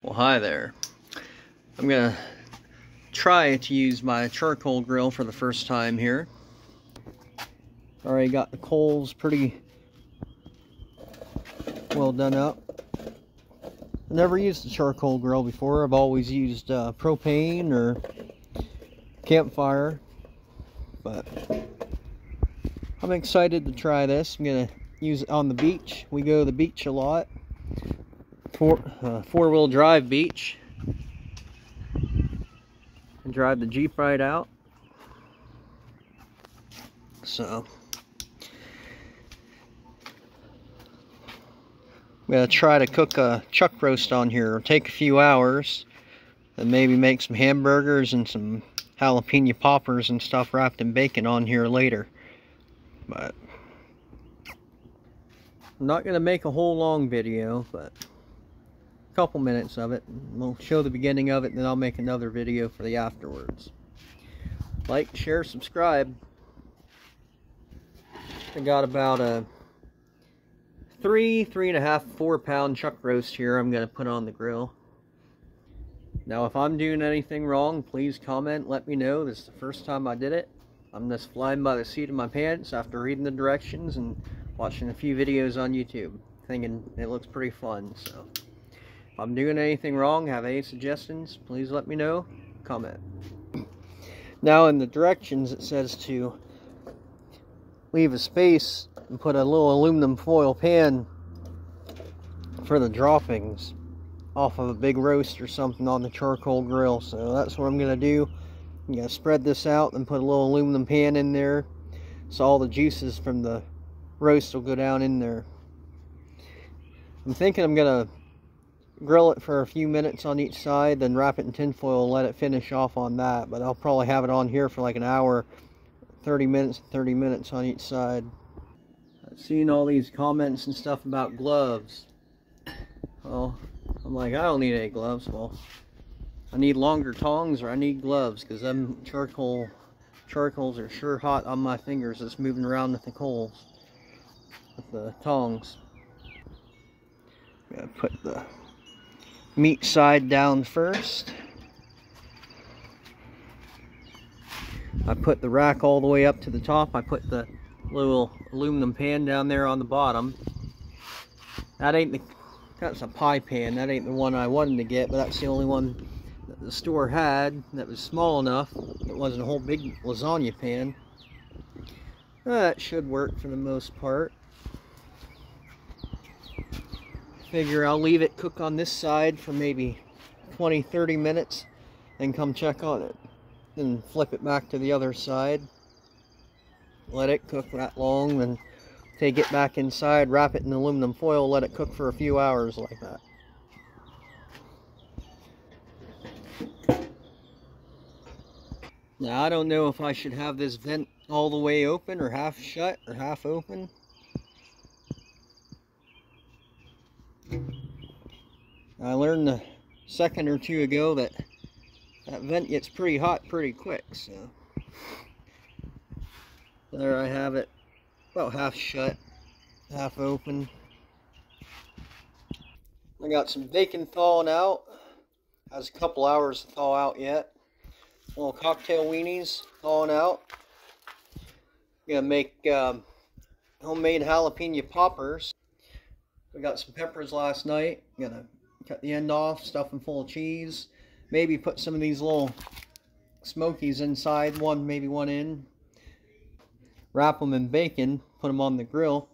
Well, hi there. I'm gonna try to use my charcoal grill for the first time here. Already got the coals pretty well done up. I never used a charcoal grill before. I've always used propane or campfire, but I'm excited to try this. I'm gonna use it on the beach. We go to the beach a lot. Four-wheel drive beach. And drive the Jeep right out. So I'm gonna try to cook a chuck roast on here. It'll take a few hours, and maybe make some hamburgers and some jalapeno poppers and stuff wrapped in bacon on here later. But I'm not gonna make a whole long video, but a couple minutes of it. We'll show the beginning of it, and then I'll make another video for the afterwards. Like, share, subscribe. I got about a 3.5, 4 pound chuck roast here I'm gonna put on the grill. Now if I'm doing anything wrong, please comment, let me know. This is the first time I did it. I'm just flying by the seat of my pants after reading the directions and watching a few videos on YouTube, thinking it looks pretty fun. So if I'm doing anything wrong, have any suggestions, please let me know, comment. Now in the directions it says to leave a space and put a little aluminum foil pan for the droppings off of a big roast or something on the charcoal grill. So that's what I'm going to do. I'm going to spread this out and put a little aluminum pan in there so all the juices from the roast will go down in there. I'm thinking I'm going to grill it for a few minutes on each side, then wrap it in tin foil and let it finish off on that. But I'll probably have it on here for like an hour, 30 minutes on each side. I've seen all these comments and stuff about gloves. Well, I'm like, I don't need any gloves. Well, I need longer tongs or I need gloves, because them charcoals are sure hot on my fingers just moving around with the coals, with the tongs. Gotta put the meat side down first. I put the rack all the way up to the top. I put the little aluminum pan down there on the bottom. That's a pie pan. That ain't the one I wanted to get, but that's the only one that the store had that was small enough. It wasn't a whole big lasagna pan. That should work for the most part. Figure I'll leave it cook on this side for maybe 20-30 minutes, then come check on it. Then flip it back to the other side. Let it cook that long, then take it back inside, wrap it in aluminum foil, let it cook for a few hours like that. Now I don't know if I should have this vent all the way open or half shut or half open. I learned a second or two ago that vent gets pretty hot pretty quick, so there I have it, about half shut, half open. I got some bacon thawing out. Has a couple hours to thaw out yet. Little cocktail weenies thawing out. Gonna make homemade jalapeno poppers. We got some peppers last night. Gonna cut the end off, stuff them full of cheese. Maybe put some of these little smokies inside, maybe one in. Wrap them in bacon, put them on the grill.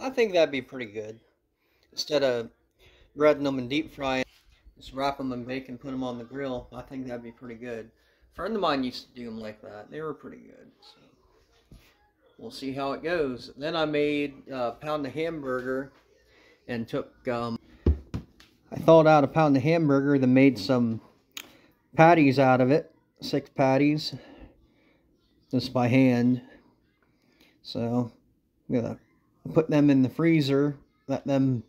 I think that'd be pretty good. Instead of breading them and deep frying, just wrap them in bacon, put them on the grill. I think that'd be pretty good. A friend of mine used to do them like that. They were pretty good. So we'll see how it goes. Then I made a pound of hamburger and took, I thawed out a pound of hamburger, then made some patties out of it. 6 patties. Just by hand. So I'm gonna put them in the freezer, let them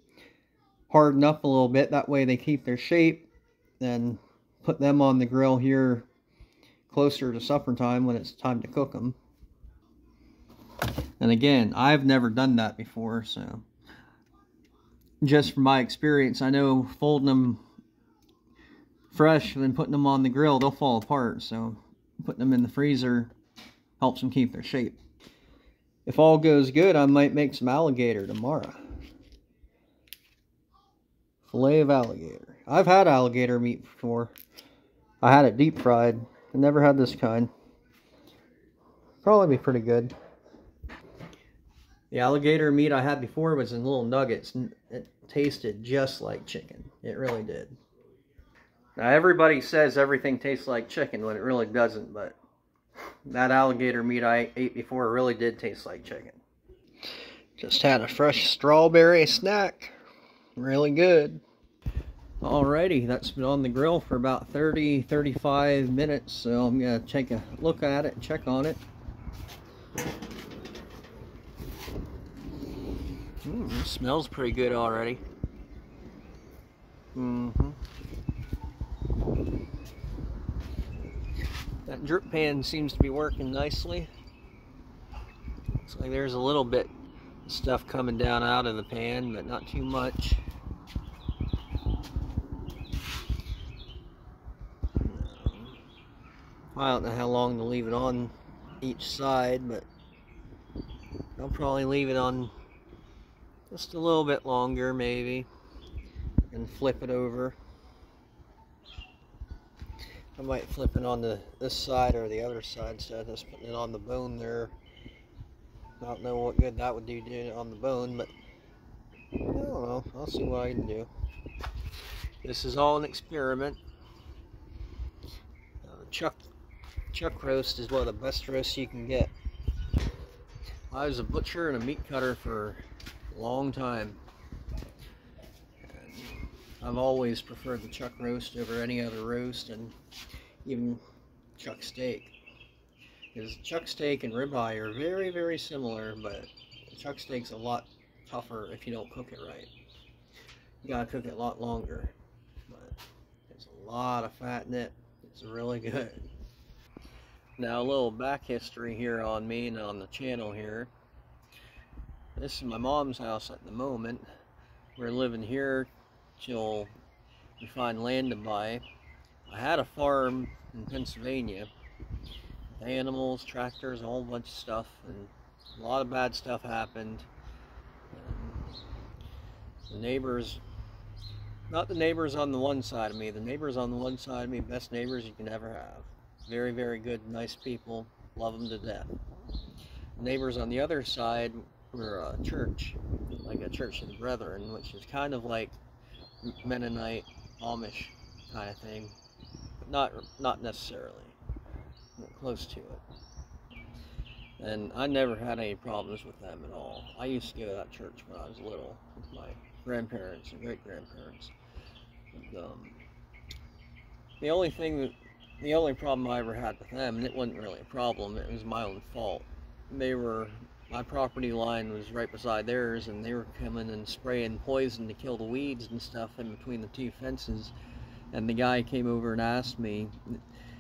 harden up a little bit, that way they keep their shape, then put them on the grill here closer to supper time when it's time to cook them. And again, I've never done that before, so just from my experience, I know folding them fresh and then putting them on the grill, they'll fall apart. So putting them in the freezer helps them keep their shape. If all goes good, I might make some alligator tomorrow. Filet of alligator. I've had alligator meat before. I had it deep fried. I never had this kind. Probably be pretty good. The alligator meat I had before was in little nuggets. It tasted just like chicken. It really did. Now everybody says everything tastes like chicken when it really doesn't, but that alligator meat I ate before really did taste like chicken. Just had a fresh strawberry snack. Really good. Alrighty, that's been on the grill for about 30-35 minutes, so I'm going to take a look at it, check on it. It smells pretty good already. That drip pan seems to be working nicely. Looks like there's a little bit of stuff coming down out of the pan, but not too much. I don't know how long to leave it on each side, but I'll probably leave it on just a little bit longer maybe and flip it over. I might flip it on this side or the other side instead of just putting it on the bone there. I don't know what good that would do doing it on the bone, but I don't know. I'll see what I can do. This is all an experiment. Chuck roast is one of the best roasts you can get. I was a butcher and a meat cutter for a long time. And I've always preferred the chuck roast over any other roast, and even chuck steak. Because chuck steak and ribeye are very, very similar, but chuck steak's a lot tougher if you don't cook it right. You gotta cook it a lot longer. But there's a lot of fat in it. It's really good. Now a little back history here on me and on the channel here. This is my mom's house at the moment. We're living here till we find land to buy. I had a farm in Pennsylvania. Animals, tractors, a whole bunch of stuff, and a lot of bad stuff happened. The neighbors, not the neighbors on the one side of me, the neighbors on the one side of me, best neighbors you can ever have. Very, very good, nice people, love them to death. The neighbors on the other side were a church, like a Church of the Brethren, which is kind of like Mennonite, Amish kind of thing, but not necessarily. Close to it. And I never had any problems with them at all. I used to go to that church when I was little with my grandparents and great-grandparents. The only problem I ever had with them, and it wasn't really a problem, it was my own fault. My property line was right beside theirs, and they were coming and spraying poison to kill the weeds and stuff in between the two fences. And the guy came over and asked me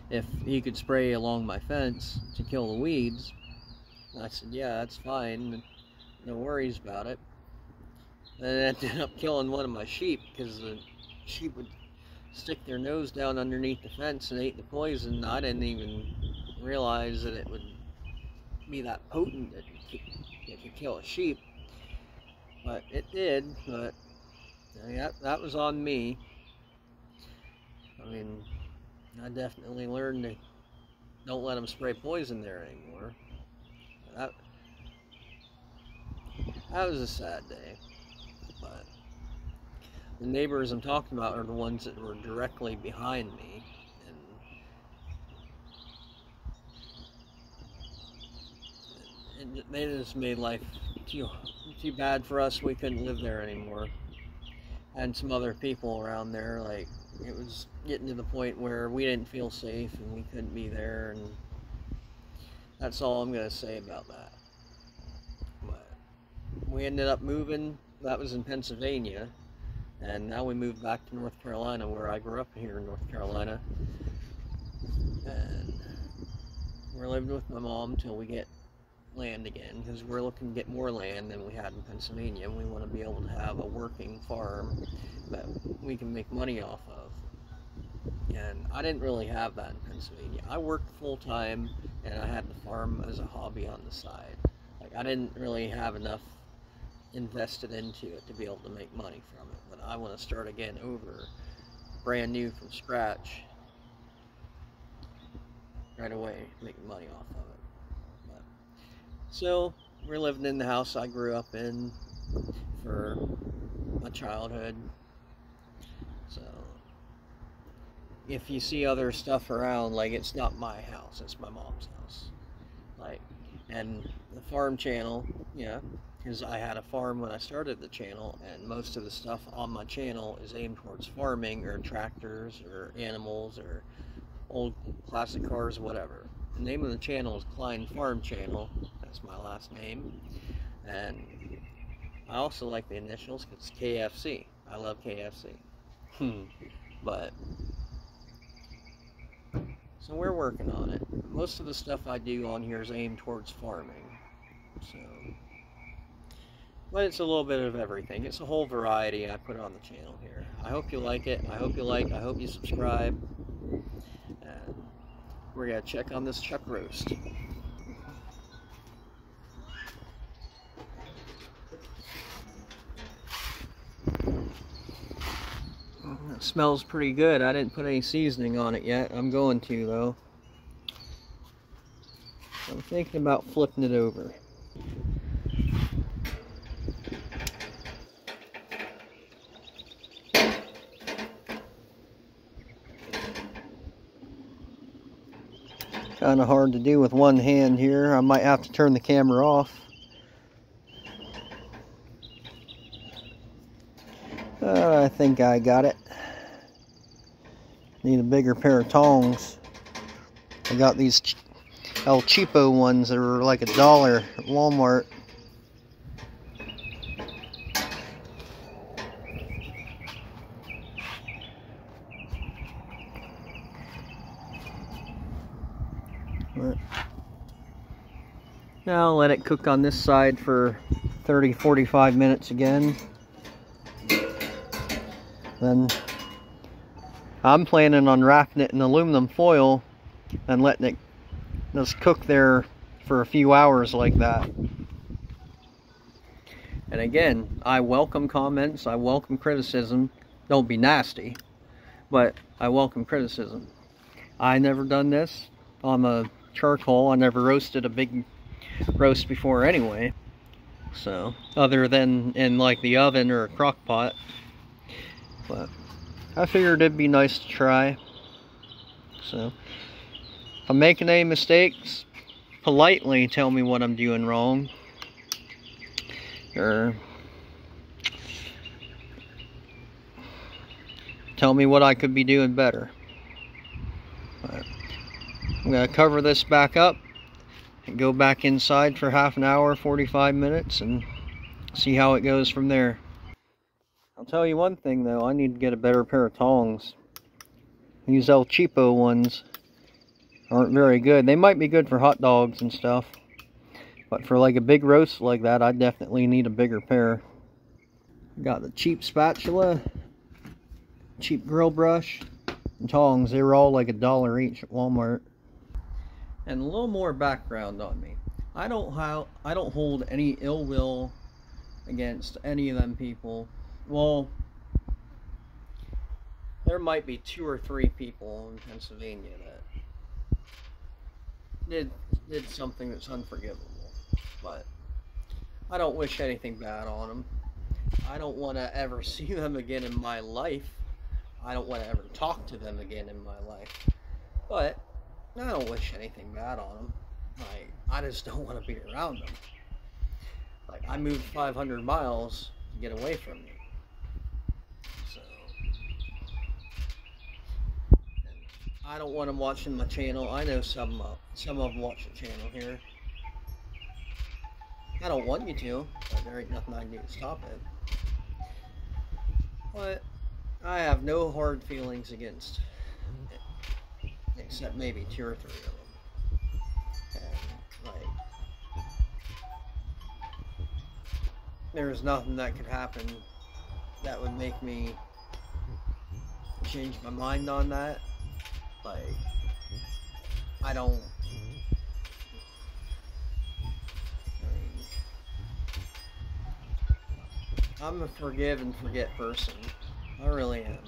if he could spray along my fence to kill the weeds. And I said, yeah, that's fine, no worries about it. And it ended up killing one of my sheep, because the sheep would stick their nose down underneath the fence and ate the poison. I didn't even realize that it would be that potent that it could kill a sheep. But it did, but that was on me. I mean, I definitely learned to don't let them spray poison there anymore. That was a sad day. But the neighbors I'm talking about are the ones that were directly behind me. And they just made life too bad for us. We couldn't live there anymore. And some other people around there, like, it was getting to the point where we didn't feel safe and we couldn't be there, and that's all I'm going to say about that. But we ended up moving. That was in Pennsylvania, and now we moved back to North Carolina, where I grew up here in North Carolina, and we're living with my mom till we get land again, because we're looking to get more land than we had in Pennsylvania. We want to be able to have a working farm that we can make money off of. And I didn't really have that in Pennsylvania. I worked full-time, and I had the farm as a hobby on the side. Like, I didn't really have enough invested into it to be able to make money from it. But I want to start again over, brand new from scratch, right away, making money off of it. But, so we're living in the house I grew up in for my childhood. So if you see other stuff around, like, it's not my house, it's my mom's house. Like, and the farm channel, yeah, because I had a farm when I started the channel, and most of the stuff on my channel is aimed towards farming, or tractors, or animals, or old classic cars, whatever. The name of the channel is Klein Farm Channel. That's my last name. And I also like the initials because it's KFC. I love KFC. But so we're working on it. Most of the stuff I do on here is aimed towards farming. So, but it's a little bit of everything. It's a whole variety I put on the channel here. I hope you like it. I hope you subscribe. And we're gonna check on this chuck roast. It smells pretty good. I didn't put any seasoning on it yet. I'm going to, though. I'm thinking about flipping it over. Kind of hard to do with one hand here. I might have to turn the camera off. I think I got it. Need a bigger pair of tongs. I got these El Cheapo ones that are like $1 at Walmart. Now I'll let it cook on this side for 30-45 minutes again. Then I'm planning on wrapping it in aluminum foil and letting it just cook there for a few hours like that. And again, I welcome comments, I welcome criticism. Don't be nasty, but I welcome criticism. I never done this on a charcoal. I never roasted a big roast before anyway. So, other than in like the oven or a crock pot. But I figured it'd be nice to try. So, if I'm making any mistakes, politely tell me what I'm doing wrong. Or tell me what I could be doing better. But I'm going to cover this back up and go back inside for half an hour, 45 minutes, and see how it goes from there. I'll tell you one thing though, I need to get a better pair of tongs. These El Cheapo ones aren't very good. They might be good for hot dogs and stuff, but for like a big roast like that, I definitely need a bigger pair. Got the cheap spatula, cheap grill brush, and tongs. They were all like $1 each at Walmart. And a little more background on me. I don't hold any ill will against any of them people. Well, there might be 2 or 3 people in Pennsylvania that did something that's unforgivable, but I don't wish anything bad on them. I don't want to ever see them again in my life. I don't want to ever talk to them again in my life, but I don't wish anything bad on them. Like, I just don't want to be around them. Like, I moved 500 miles to get away from you. So, I don't want them watching my channel. I know some of them watch the channel here. I don't want you to, but there ain't nothing I can do to stop it. But I have no hard feelings against it, except maybe 2 or 3 of them. And, like, there's nothing that could happen that would make me change my mind on that. Like, I don't. I'm a forgive and forget person. I really am.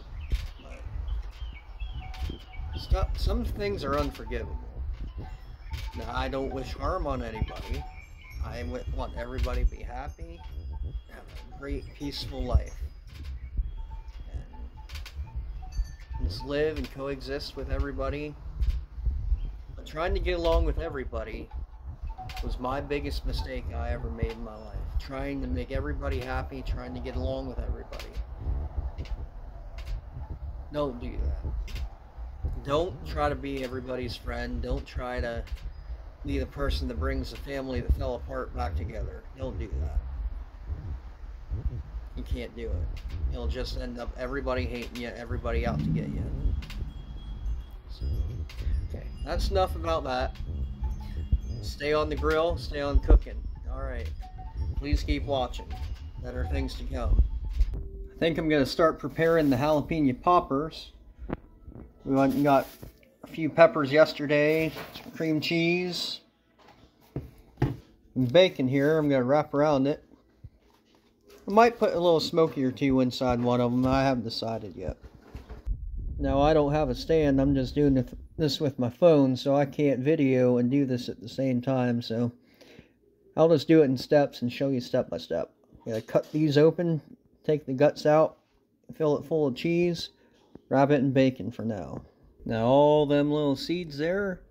But some things are unforgivable. Now, I don't wish harm on anybody. I want everybody to be happy, have a great, peaceful life, and just live and coexist with everybody. But trying to get along with everybody was my biggest mistake I ever made in my life. Trying to make everybody happy, trying to get along with everybody. Don't do that. Don't try to be everybody's friend. Don't try to be the person that brings the family that fell apart back together. Don't do that. You can't do it. It'll just end up everybody hating you, everybody out to get you. So, okay, that's enough about that. Stay on the grill, stay on cooking. Alright, please keep watching. Better things to come. I think I'm going to start preparing the jalapeno poppers. We went and got a few peppers yesterday, some cream cheese, and bacon here. I'm going to wrap around it. I might put a little smoky or two inside one of them. I haven't decided yet. Now, I don't have a stand. I'm just doing this with my phone, so I can't video and do this at the same time. So I'll just do it in steps and show you step by step. I'm going to cut these open, take the guts out, fill it full of cheese, wrap it in bacon for now. Now, all them little seeds there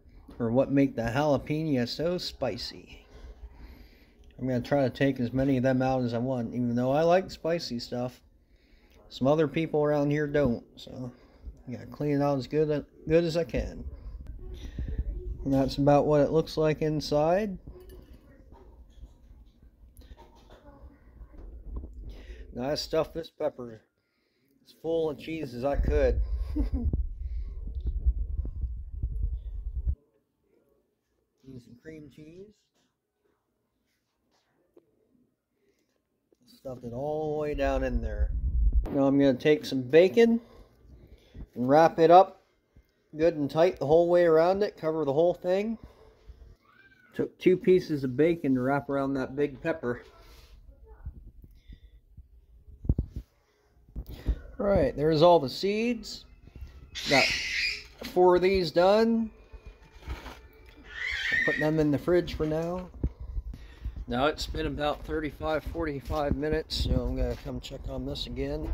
are what make the jalapeno so spicy. I'm going to try to take as many of them out as I want, even though I like spicy stuff. Some other people around here don't, so I got to clean it out as good as I can. And that's about what it looks like inside. Now I stuffed this pepper as full of cheese as I could. Use some cream cheese. Stuffed it all the way down in there. Now I'm going to take some bacon and wrap it up good and tight the whole way around it. Cover the whole thing. Took 2 pieces of bacon to wrap around that big pepper. Alright, there's all the seeds. Got 4 of these done. Putting them in the fridge for now. Now it's been about 35-45 minutes, so I'm going to come check on this again.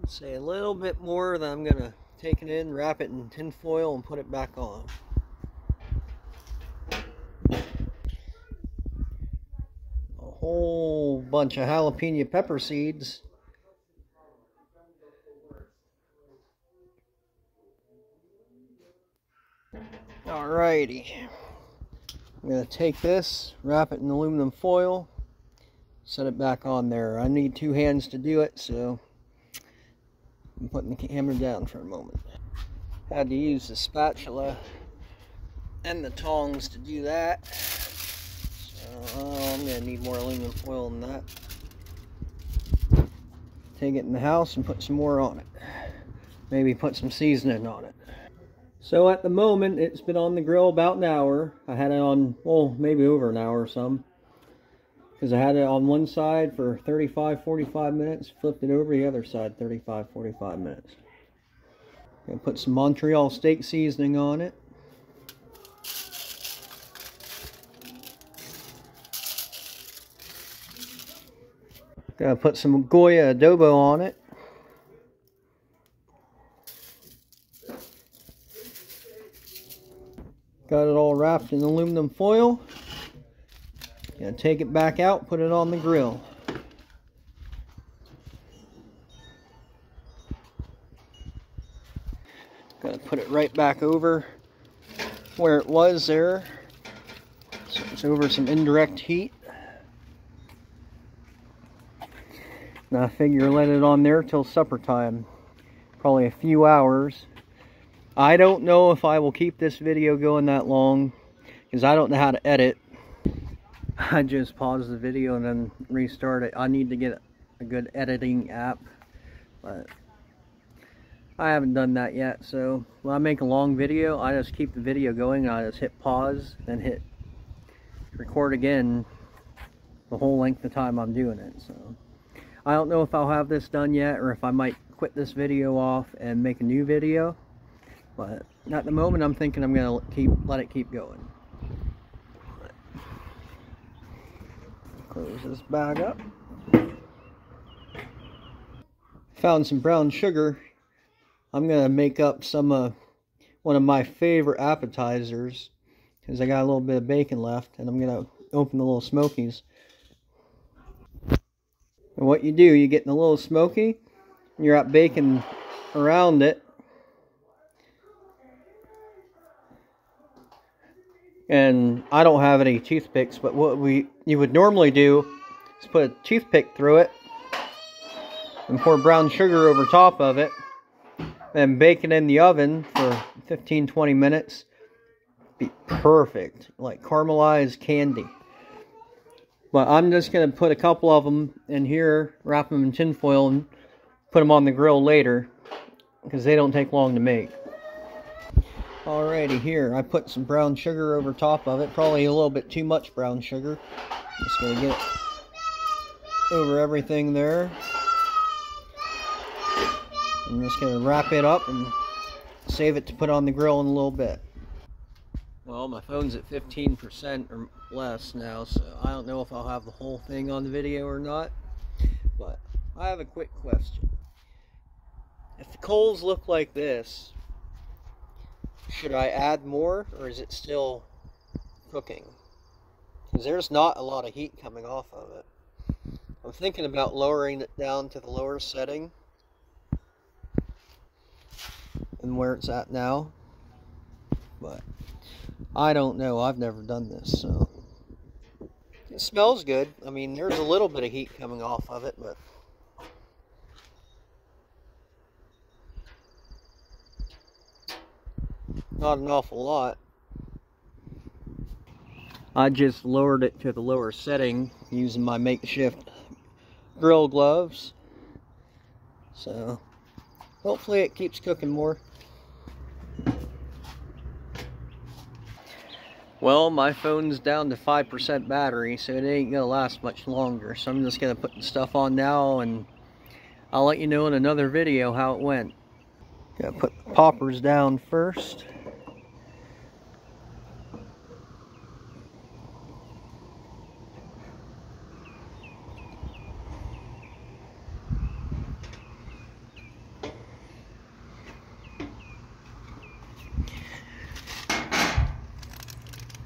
Say a little bit more, then I'm going to take it in, wrap it in tin foil, and put it back on. A whole bunch of jalapeno pepper seeds. Alrighty. I'm going to take this, wrap it in aluminum foil, set it back on there. I need 2 hands to do it, so I'm putting the camera down for a moment. Had to use the spatula and the tongs to do that. So I'm going to need more aluminum foil than that. Take it in the house and put some more on it. Maybe put some seasoning on it. So at the moment, it's been on the grill about an hour. I had it on, well, maybe over an hour or some. Because I had it on one side for 35-45 minutes, flipped it over the other side 35-45 minutes. Gonna put some Montreal steak seasoning on it. Gonna put some Goya adobo on it. Got it all wrapped in aluminum foil. Gonna take it back out, put it on the grill. Gotta put it right back over where it was there. So It's over some indirect heat. Now I figure let it on there till supper time. Probably a few hours. I don't know if I will keep this video going that long, because I don't know how to edit. I just paused the video and then restart it. I need to get a good editing app, but I haven't done that yet. So when I make a long video, I just keep the video going. I just hit pause, then hit record again the whole length of time I'm doing it. So I don't know if I'll have this done yet, or if I might quit this video off and make a new video. But at the moment, I'm thinking I'm gonna let it keep going. Close this bag up. Found some brown sugar. I'm gonna make up some one of my favorite appetizers, because I got a little bit of bacon left, and I'm gonna open the little smokies. And what you do, you get in the little smoky, and you're at bacon around it. And I don't have any toothpicks, but what you would normally do is put a toothpick through it and pour brown sugar over top of it, and bake it in the oven for 15-20 minutes. Be perfect, like caramelized candy. But I'm just going to put a couple of them in here, wrap them in tin foil, and put them on the grill later, because they don't take long to make. Alrighty, here I put some brown sugar over top of it. Probably a little bit too much brown sugar. Just gonna get it over everything there. I'm just gonna wrap it up and save it to put on the grill in a little bit. Well, my phone's at 15% or less now, so I don't know if I'll have the whole thing on the video or not. But I have a quick question. If the coals look like this, should I add more, or is it still cooking? Because there's not a lot of heat coming off of it. I'm thinking about lowering it down to the lower setting than where it's at now. But I don't know. I've never done this, so it smells good. I mean, there's a little bit of heat coming off of it, but not an awful lot. I just lowered it to the lower setting using my makeshift grill gloves. So hopefully it keeps cooking more. Well, my phone's down to 5% battery, so it ain't gonna last much longer. So I'm just gonna put the stuff on now, and I'll let you know in another video how it went. Gotta put the poppers down first.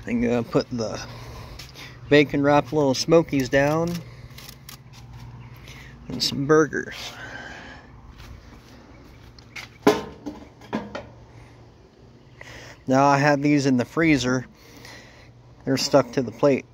I'm gonna put the bacon wrapped little smokies down and some burgers. Now I have these in the freezer. They're stuck to the plate.